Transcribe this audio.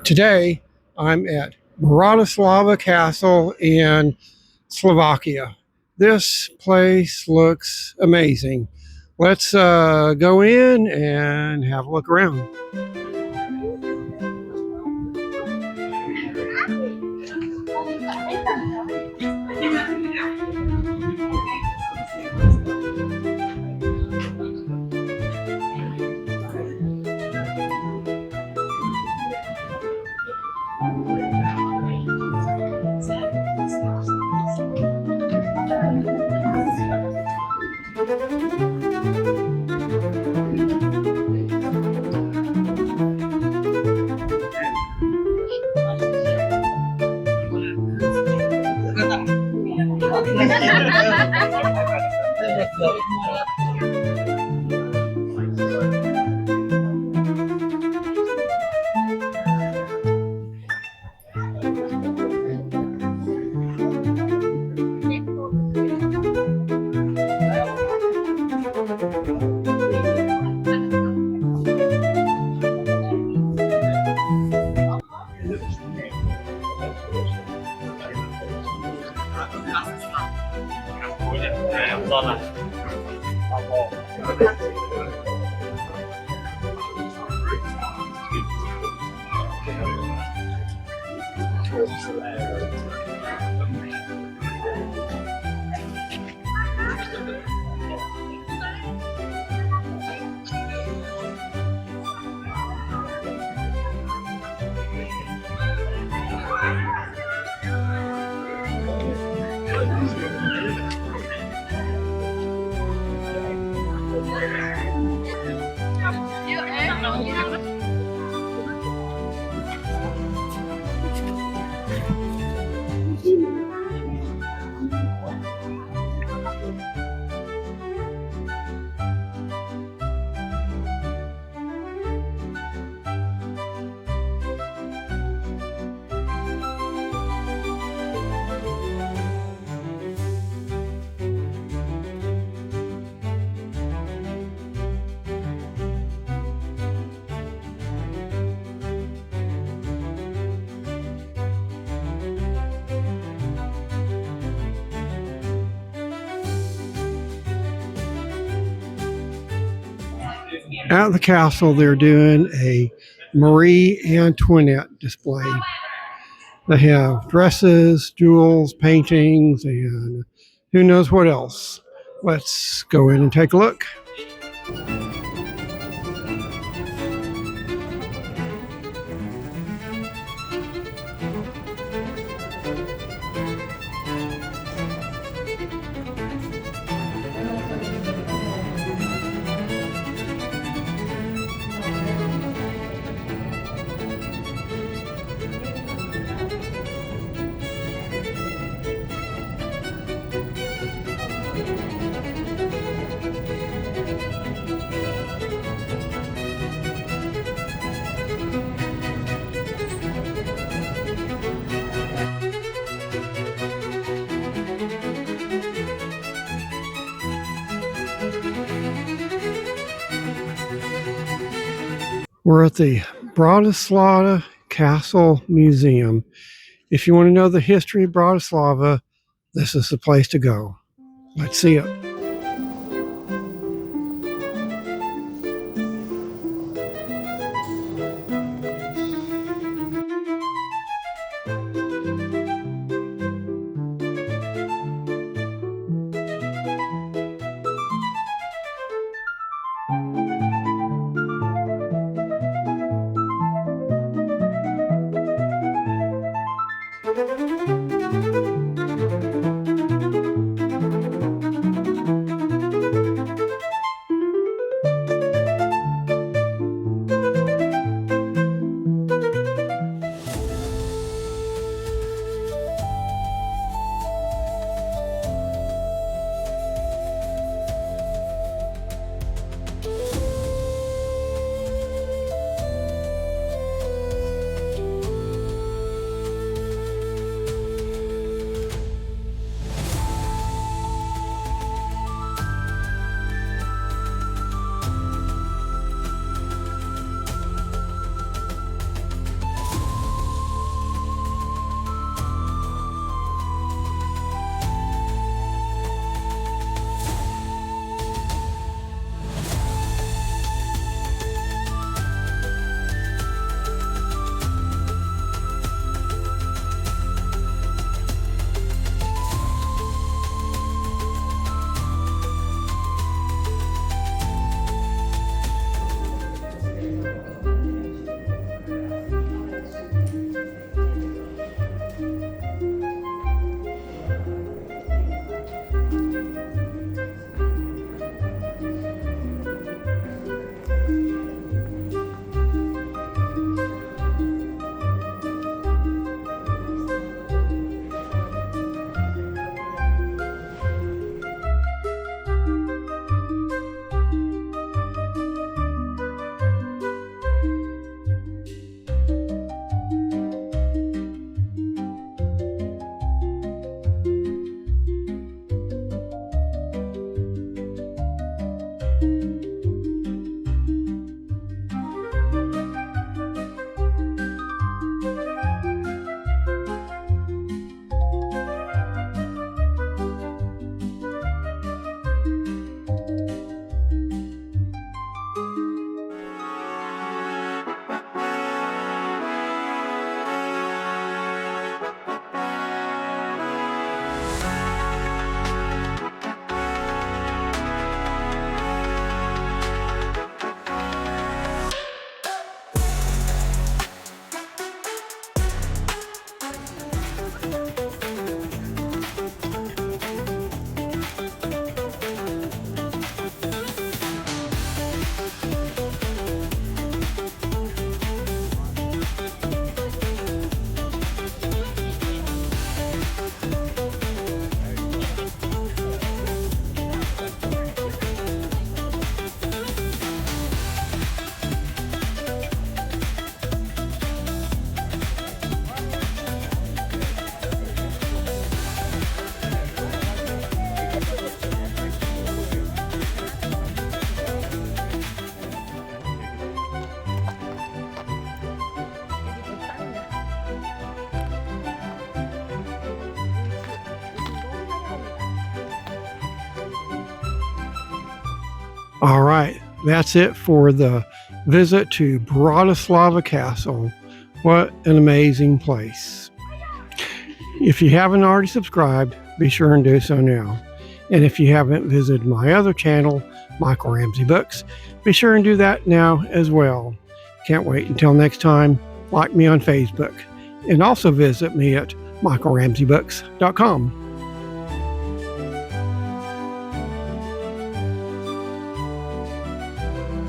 Today, I'm at Bratislava Castle in Slovakia. This place looks amazing. Let's go in and have a look around. At the castle, they're doing a Marie Antoinette display. They have dresses, jewels, paintings, and who knows what else. Let's go in and take a look. We're at the Bratislava Castle Museum. If you want to know the history of Bratislava, this is the place to go. Let's see it. All right, that's it for the visit to Bratislava Castle. What an amazing place. If you haven't already subscribed, be sure and do so now. And if you haven't visited my other channel, Michael Ramsey Books, be sure and do that now as well. Can't wait until next time. Like me on Facebook. And also visit me at michaelramseybooks.com.